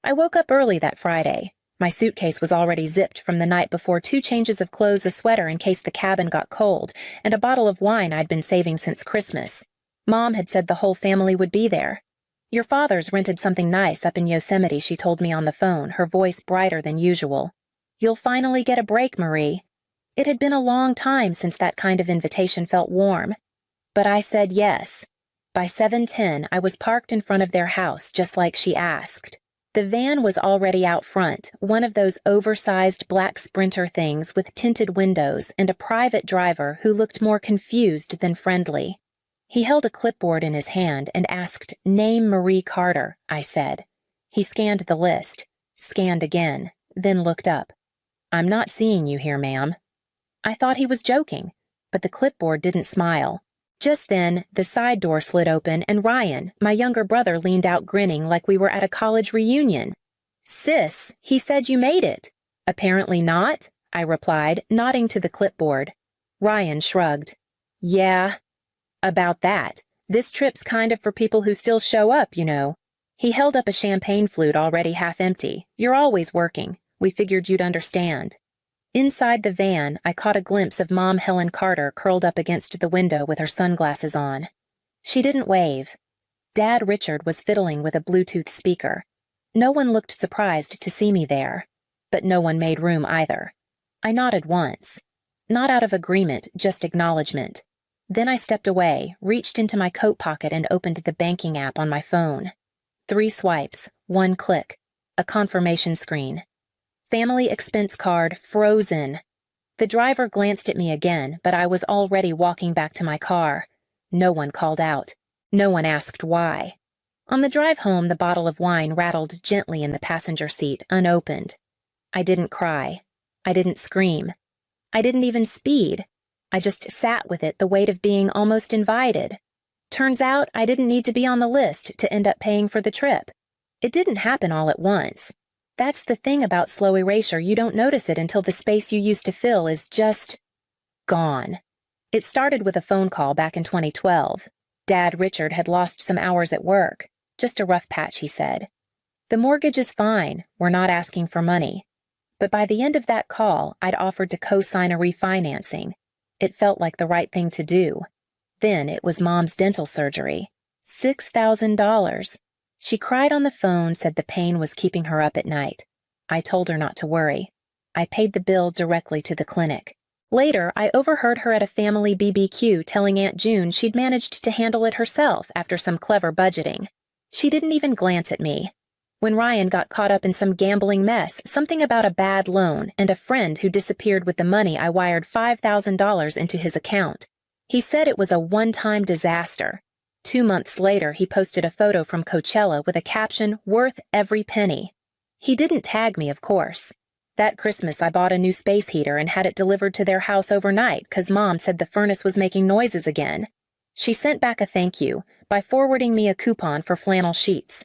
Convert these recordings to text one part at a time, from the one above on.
I woke up early that Friday. My suitcase was already zipped from the night before, 2 changes of clothes, a sweater in case the cabin got cold, and a bottle of wine I'd been saving since Christmas. Mom had said the whole family would be there. "Your father's rented something nice up in Yosemite," she told me on the phone, her voice brighter than usual. "You'll finally get a break, Marie." It had been a long time since that kind of invitation felt warm. But I said yes. By 7:10, I was parked in front of their house, just like she asked. The van was already out front, one of those oversized black Sprinter things with tinted windows and a private driver who looked more confused than friendly. He held a clipboard in his hand and asked, "Name Marie Carter," I said. He scanned the list, scanned again, then looked up. "I'm not seeing you here, ma'am." I thought he was joking, but the clipboard didn't smile. Just then, the side door slid open and Ryan, my younger brother, leaned out grinning like we were at a college reunion. "Sis, he said you made it." "Apparently not," I replied, nodding to the clipboard. Ryan shrugged. "Yeah, about that. This trip's kind of for people who still show up, you know." He held up a champagne flute already half empty. "You're always working. We figured you'd understand." Inside the van, I caught a glimpse of Mom Helen Carter curled up against the window with her sunglasses on. She didn't wave. Dad Richard was fiddling with a Bluetooth speaker. No one looked surprised to see me there, but no one made room either. I nodded once. Not out of agreement, just acknowledgement. Then I stepped away, reached into my coat pocket and opened the banking app on my phone. 3 swipes, 1 click, a confirmation screen. Family expense card frozen. The driver glanced at me again, but I was already walking back to my car. No one called out. No one asked why. On the drive home, the bottle of wine rattled gently in the passenger seat, unopened. I didn't cry. I didn't scream. I didn't even speed. I just sat with it, the weight of being almost invited. Turns out I didn't need to be on the list to end up paying for the trip. It didn't happen all at once. That's the thing about slow erasure, you don't notice it until the space you used to fill is just gone. It started with a phone call back in 2012. Dad Richard had lost some hours at work. "Just a rough patch," he said. "The mortgage is fine. We're not asking for money." But by the end of that call, I'd offered to co-sign a refinancing. It felt like the right thing to do. Then it was Mom's dental surgery. $6,000. She cried on the phone, said the pain was keeping her up at night. I told her not to worry. I paid the bill directly to the clinic. Later, I overheard her at a family BBQ telling Aunt June she'd managed to handle it herself after some clever budgeting. She didn't even glance at me. When Ryan got caught up in some gambling mess, something about a bad loan and a friend who disappeared with the money, I wired $5,000 into his account. He said it was a one-time disaster. 2 months later, he posted a photo from Coachella with a caption, "Worth every penny." He didn't tag me, of course. That Christmas, I bought a new space heater and had it delivered to their house overnight because Mom said the furnace was making noises again. She sent back a thank you by forwarding me a coupon for flannel sheets.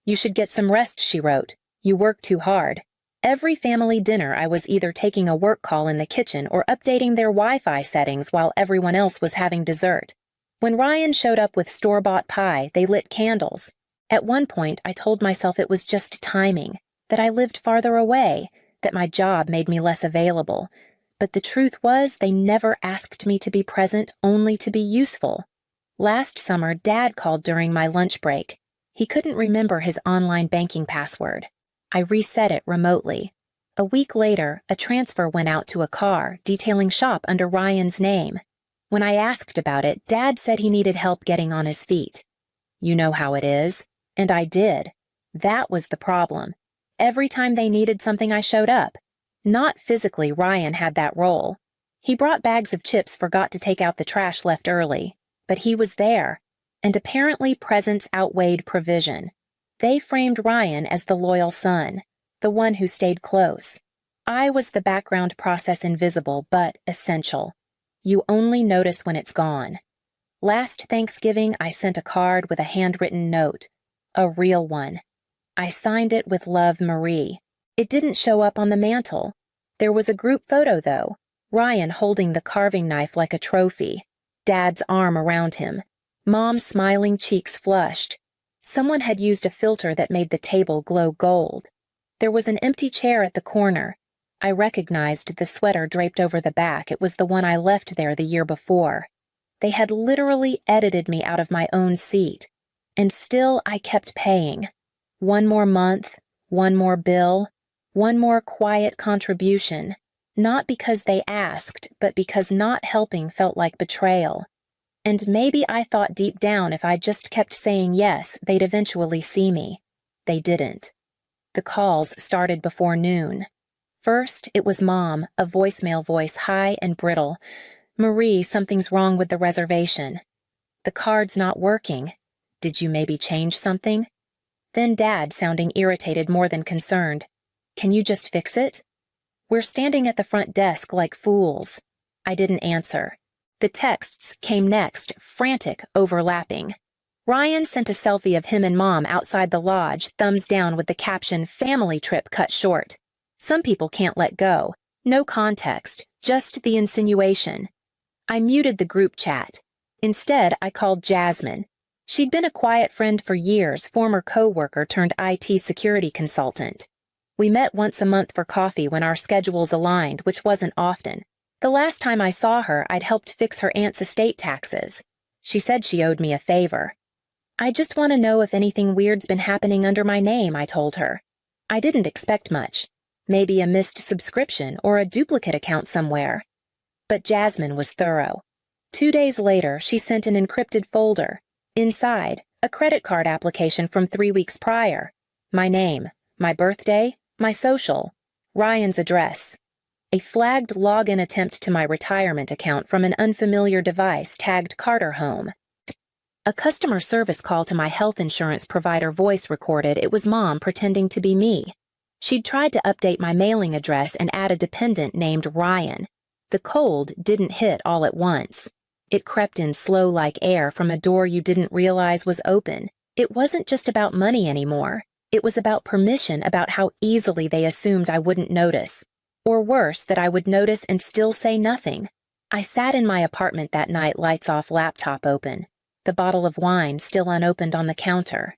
"You should get some rest," she wrote. "You work too hard." Every family dinner, I was either taking a work call in the kitchen or updating their Wi-Fi settings while everyone else was having dessert. When Ryan showed up with store-bought pie, they lit candles. At one point, I told myself it was just timing, that I lived farther away, that my job made me less available. But the truth was, they never asked me to be present, only to be useful. Last summer, Dad called during my lunch break. He couldn't remember his online banking password. I reset it remotely. A week later, a transfer went out to a car, detailing shop under Ryan's name. When I asked about it, Dad said he needed help getting on his feet. You know how it is. And I did. That was the problem. Every time they needed something, I showed up. Not physically, Ryan had that role. He brought bags of chips, forgot to take out the trash left early. But he was there. And apparently presence outweighed provision. They framed Ryan as the loyal son, the one who stayed close. I was the background process, invisible but essential. You only notice when it's gone. Last Thanksgiving, I sent a card with a handwritten note. A real one. I signed it with "Love, Marie." It didn't show up on the mantle. There was a group photo, though. Ryan holding the carving knife like a trophy. Dad's arm around him. Mom's smiling cheeks flushed. Someone had used a filter that made the table glow gold. There was an empty chair at the corner. I recognized the sweater draped over the back. It was the one I left there the year before. They had literally edited me out of my own seat. And still I kept paying. One more month, one more bill, one more quiet contribution. Not because they asked, but because not helping felt like betrayal. And maybe I thought deep down if I just kept saying yes, they'd eventually see me. They didn't. The calls started before noon. First, it was Mom, a voicemail voice high and brittle. "Marie, something's wrong with the reservation. The card's not working. Did you maybe change something?" Then Dad, sounding irritated more than concerned. "Can you just fix it?" "We're standing at the front desk like fools." I didn't answer. The texts came next, frantic, overlapping. Ryan sent a selfie of him and Mom outside the lodge, thumbs down with the caption, "Family trip cut short." Some people can't let go. No context, just the insinuation. I muted the group chat. Instead, I called Jasmine. She'd been a quiet friend for years, former co-worker turned IT security consultant. We met once a month for coffee when our schedules aligned, which wasn't often. The last time I saw her, I'd helped fix her aunt's estate taxes. She said she owed me a favor. "I just want to know if anything weird's been happening under my name," I told her. I didn't expect much. Maybe a missed subscription or a duplicate account somewhere. But Jasmine was thorough. 2 days later, she sent an encrypted folder. Inside, a credit card application from 3 weeks prior. My name, my birthday, my social, Ryan's address. A flagged login attempt to my retirement account from an unfamiliar device tagged Carter Home. A customer service call to my health insurance provider voice recorded it was Mom pretending to be me. She'd tried to update my mailing address and add a dependent named Ryan. The cold didn't hit all at once. It crept in slow like air from a door you didn't realize was open. It wasn't just about money anymore. It was about permission, about how easily they assumed I wouldn't notice. Or worse, that I would notice and still say nothing. I sat in my apartment that night, lights off, laptop open. The bottle of wine still unopened on the counter.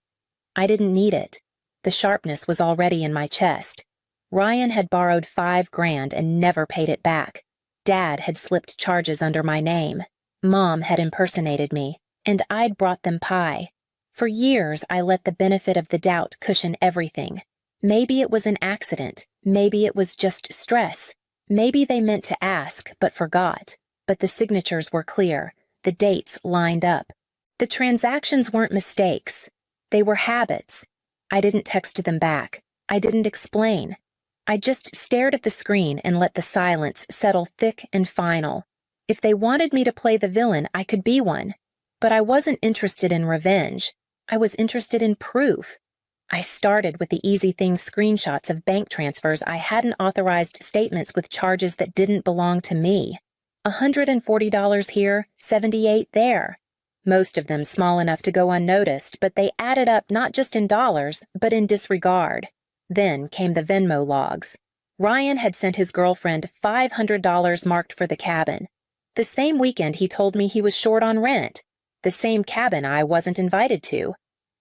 I didn't need it. The sharpness was already in my chest. Ryan had borrowed $5,000 and never paid it back. Dad had slipped charges under my name. Mom had impersonated me, and I'd brought them pie. For years, I let the benefit of the doubt cushion everything. Maybe it was an accident. Maybe it was just stress. Maybe they meant to ask, but forgot. But the signatures were clear. The dates lined up. The transactions weren't mistakes. They were habits. I didn't text them back. I didn't explain. I just stared at the screen and let the silence settle thick and final. If they wanted me to play the villain, I could be one. But I wasn't interested in revenge. I was interested in proof. I started with the easy things, screenshots of bank transfers I hadn't authorized, statements with charges that didn't belong to me. $140 here, $78 there. Most of them small enough to go unnoticed, but they added up not just in dollars, but in disregard. Then came the Venmo logs. Ryan had sent his girlfriend $500 marked for the cabin. The same weekend he told me he was short on rent. The same cabin I wasn't invited to.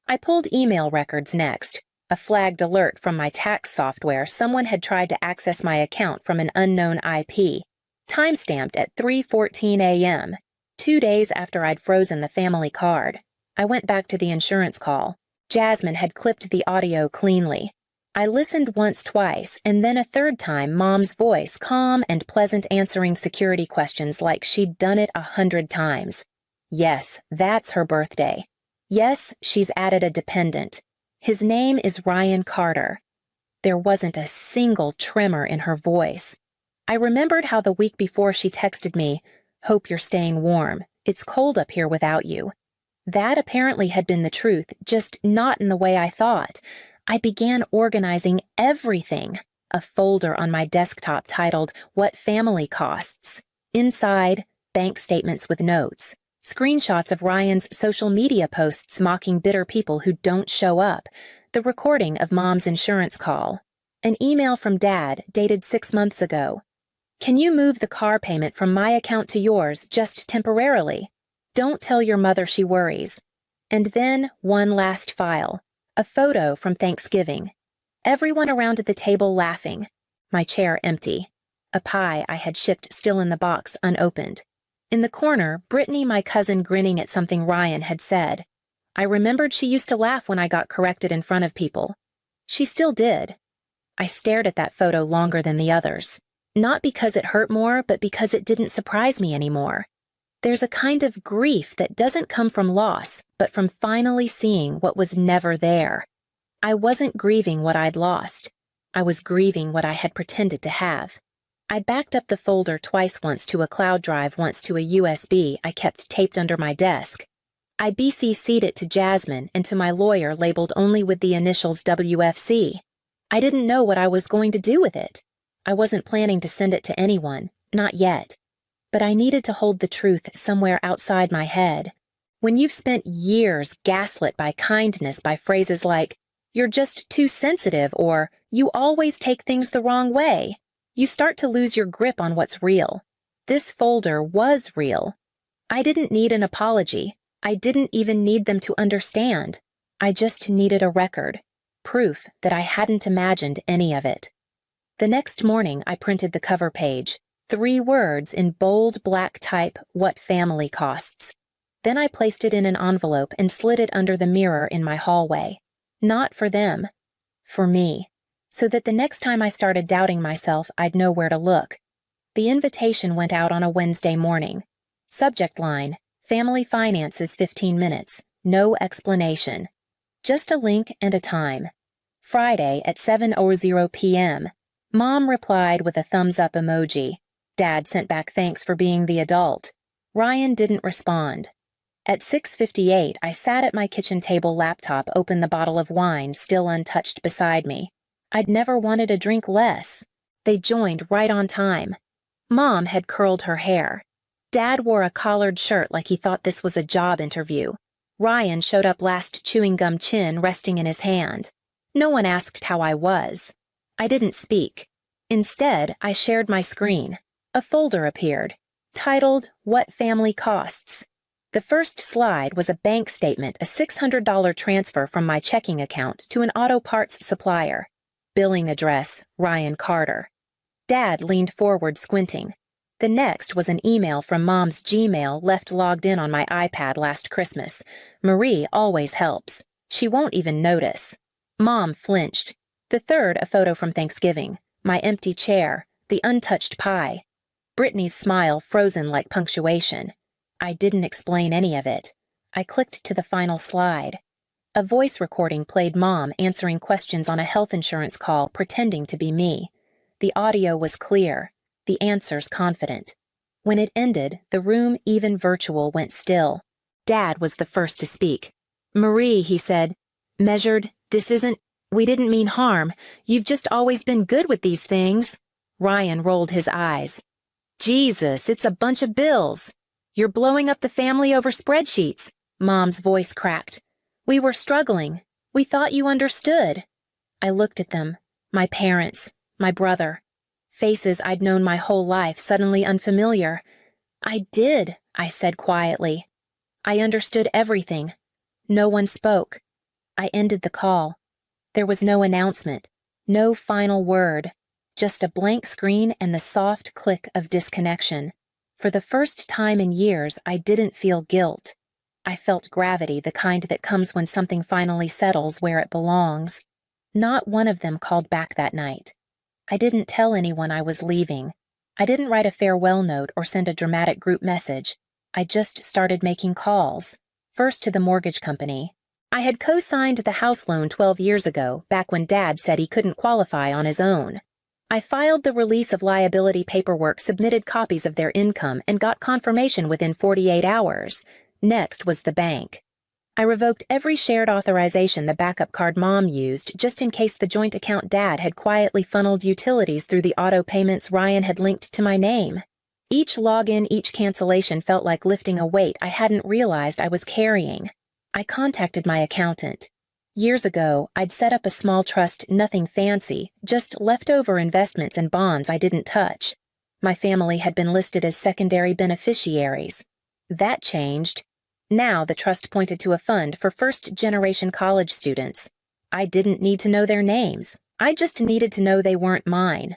I pulled email records next. A flagged alert from my tax software. Someone had tried to access my account from an unknown IP. Timestamped at 3:14 a.m., 2 days after I'd frozen the family card. I went back to the insurance call. Jasmine had clipped the audio cleanly. I listened once, twice, and then a third time, Mom's voice, calm and pleasant, answering security questions like she'd done it 100 times. Yes, that's her birthday. Yes, she's added a dependent. His name is Ryan Carter. There wasn't a single tremor in her voice. I remembered how the week before she texted me, "Hope you're staying warm. It's cold up here without you." That apparently had been the truth, just not in the way I thought. I began organizing everything. A folder on my desktop titled, "What Family Costs." Inside, bank statements with notes. Screenshots of Ryan's social media posts mocking bitter people who don't show up. The recording of Mom's insurance call. An email from Dad dated 6 months ago. "Can you move the car payment from my account to yours just temporarily? Don't tell your mother, she worries." And then one last file, a photo from Thanksgiving. Everyone around at the table laughing, my chair empty, a pie I had shipped still in the box unopened. In the corner, Brittany, my cousin, grinning at something Ryan had said. I remembered she used to laugh when I got corrected in front of people. She still did. I stared at that photo longer than the others. Not because it hurt more, but because it didn't surprise me anymore. There's a kind of grief that doesn't come from loss, but from finally seeing what was never there. I wasn't grieving what I'd lost. I was grieving what I had pretended to have. I backed up the folder twice, once to a cloud drive, once to a USB I kept taped under my desk. I BCC'd it to Jasmine and to my lawyer, labeled only with the initials WFC. I didn't know what I was going to do with it. I wasn't planning to send it to anyone, not yet. But I needed to hold the truth somewhere outside my head. When you've spent years gaslit by kindness, by phrases like, "You're just too sensitive," or "You always take things the wrong way," you start to lose your grip on what's real. This folder was real. I didn't need an apology. I didn't even need them to understand. I just needed a record, proof that I hadn't imagined any of it. The next morning, I printed the cover page, 3 words in bold black type, "What family costs." Then I placed it in an envelope and slid it under the mirror in my hallway. Not for them, for me, so that the next time I started doubting myself, I'd know where to look. The invitation went out on a Wednesday morning. Subject line, "Family Finances 15 minutes, no explanation." Just a link and a time. Friday at 7:00 p.m. Mom replied with a thumbs up emoji. Dad sent back thanks for being the adult. Ryan didn't respond. At 6:58, I sat at my kitchen table laptop, opened the bottle of wine still untouched beside me. I'd never wanted a drink less. They joined right on time. Mom had curled her hair. Dad wore a collared shirt like he thought this was a job interview. Ryan showed up last, chewing gum, chin resting in his hand. No one asked how I was. I didn't speak. Instead, I shared my screen. A folder appeared, titled "What Family Costs." The first slide was a bank statement, a $600 transfer from my checking account to an auto parts supplier. Billing address, Ryan Carter. Dad leaned forward, squinting. The next was an email from Mom's Gmail, left logged in on my iPad last Christmas. Marie always helps. She won't even notice. Mom flinched. The third, a photo from Thanksgiving. My empty chair, the untouched pie. Brittany's smile frozen like punctuation. I didn't explain any of it. I clicked to the final slide. A voice recording played Mom answering questions on a health insurance call, pretending to be me. The audio was clear, the answers confident. When it ended, the room, even virtual, went still. Dad was the first to speak. "Marie," he said, "measured, we didn't mean harm. You've just always been good with these things." Ryan rolled his eyes. "Jesus, it's a bunch of bills. You're blowing up the family over spreadsheets." Mom's voice cracked. "We were struggling. We thought you understood." I looked at them, my parents, my brother. Faces I'd known my whole life, suddenly unfamiliar. "I did," I said quietly. "I understood everything." No one spoke. I ended the call. There was no announcement, no final word, just a blank screen and the soft click of disconnection. For the first time in years, I didn't feel guilt. I felt gravity, the kind that comes when something finally settles where it belongs. Not one of them called back that night. I didn't tell anyone I was leaving. I didn't write a farewell note or send a dramatic group message. I just started making calls. First to the mortgage company. I had co-signed the house loan 12 years ago, back when Dad said he couldn't qualify on his own. I filed the release of liability paperwork, submitted copies of their income, and got confirmation within 48 hours. Next was the bank. I revoked every shared authorization the backup card Mom used, just in case the joint account Dad had quietly funneled utilities through the auto payments Ryan had linked to my name. Each login, each cancellation felt like lifting a weight I hadn't realized I was carrying. I contacted my accountant. Years ago, I'd set up a small trust, nothing fancy, just leftover investments and bonds I didn't touch. My family had been listed as secondary beneficiaries. That changed. Now the trust pointed to a fund for first-generation college students. I didn't need to know their names. I just needed to know they weren't mine.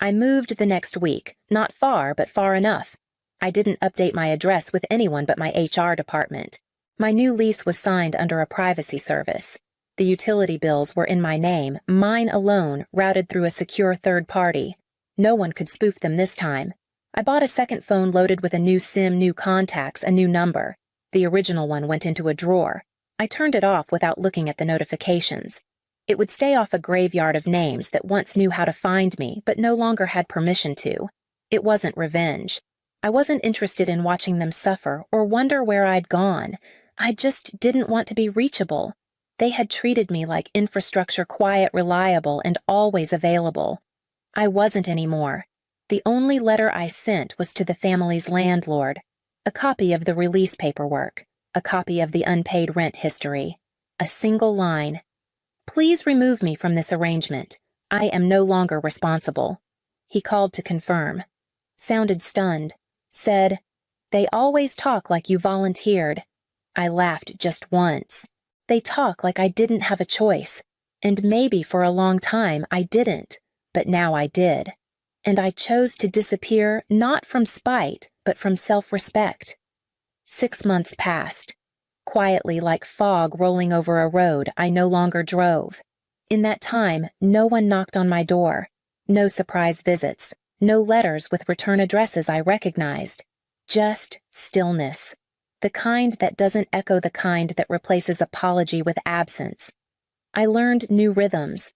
I moved the next week, not far, but far enough. I didn't update my address with anyone but my HR department. My new lease was signed under a privacy service. The utility bills were in my name, mine alone, routed through a secure third party. No one could spoof them this time. I bought a second phone loaded with a new SIM, new contacts, a new number. The original one went into a drawer. I turned it off without looking at the notifications. It would stay off a graveyard of names that once knew how to find me but no longer had permission to. It wasn't revenge. I wasn't interested in watching them suffer or wonder where I'd gone. I just didn't want to be reachable. They had treated me like infrastructure, quiet, reliable, and always available. I wasn't anymore. The only letter I sent was to the family's landlord. A copy of the release paperwork. A copy of the unpaid rent history. A single line. Please remove me from this arrangement. I am no longer responsible. He called to confirm. Sounded stunned. Said, "They always talk like you volunteered." I laughed just once. They talk like I didn't have a choice. And maybe for a long time I didn't, but now I did. And I chose to disappear not from spite, but from self-respect. 6 months passed. Quietly, like fog rolling over a road, I no longer drove. In that time, no one knocked on my door. No surprise visits. No letters with return addresses I recognized. Just stillness. The kind that doesn't echo the kind that replaces apology with absence. I learned new rhythms.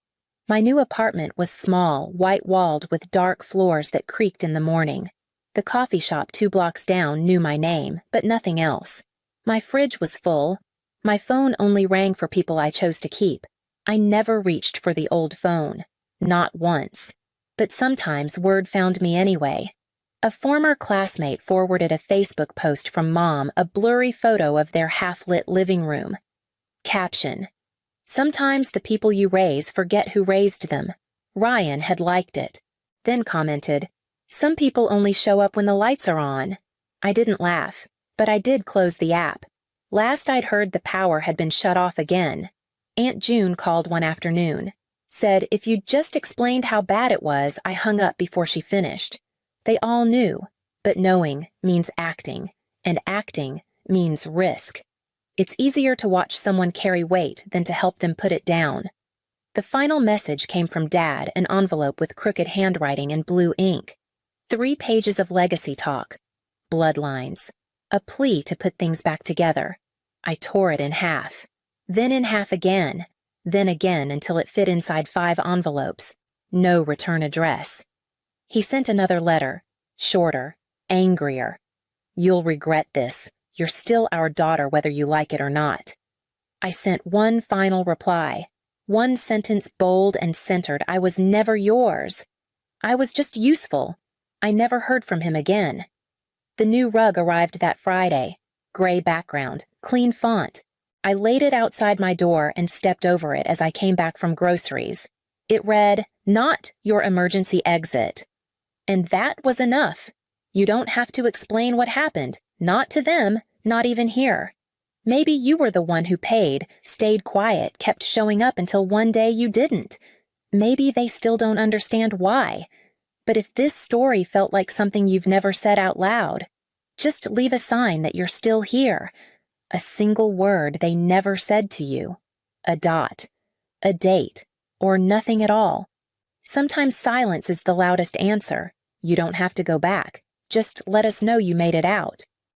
My new apartment was small, white-walled with dark floors that creaked in the morning. The coffee shop 2 blocks down knew my name, but nothing else. My fridge was full. My phone only rang for people I chose to keep. I never reached for the old phone. Not once. But sometimes word found me anyway. A former classmate forwarded a Facebook post from Mom, a blurry photo of their half-lit living room. Caption: "Sometimes the people you raise forget who raised them." Ryan had liked it. Then commented, "Some people only show up when the lights are on." I didn't laugh, but I did close the app. Last I'd heard, the power had been shut off again. Aunt June called one afternoon. Said if you'd just explained how bad it was, I hung up before she finished. They all knew, but knowing means acting, and acting means risk. It's easier to watch someone carry weight than to help them put it down. The final message came from Dad, an envelope with crooked handwriting and blue ink. 3 pages of legacy talk. Bloodlines. A plea to put things back together. I tore it in half. Then in half again. Then again until it fit inside 5 envelopes. No return address. He sent another letter. Shorter. Angrier. "You'll regret this. You're still our daughter whether you like it or not." I sent one final reply. One sentence bold and centered. I was never yours. I was just useful. I never heard from him again. The new rug arrived that Friday. Gray background. Clean font. I laid it outside my door and stepped over it as I came back from groceries. It read, "Not your emergency exit." And that was enough. You don't have to explain what happened. Not to them, not even here. Maybe you were the one who paid, stayed quiet, kept showing up until one day you didn't. Maybe they still don't understand why. But if this story felt like something you've never said out loud, just leave a sign that you're still here. A single word they never said to you. A dot. A date. Or nothing at all. Sometimes silence is the loudest answer. You don't have to go back. Just let us know you made it out.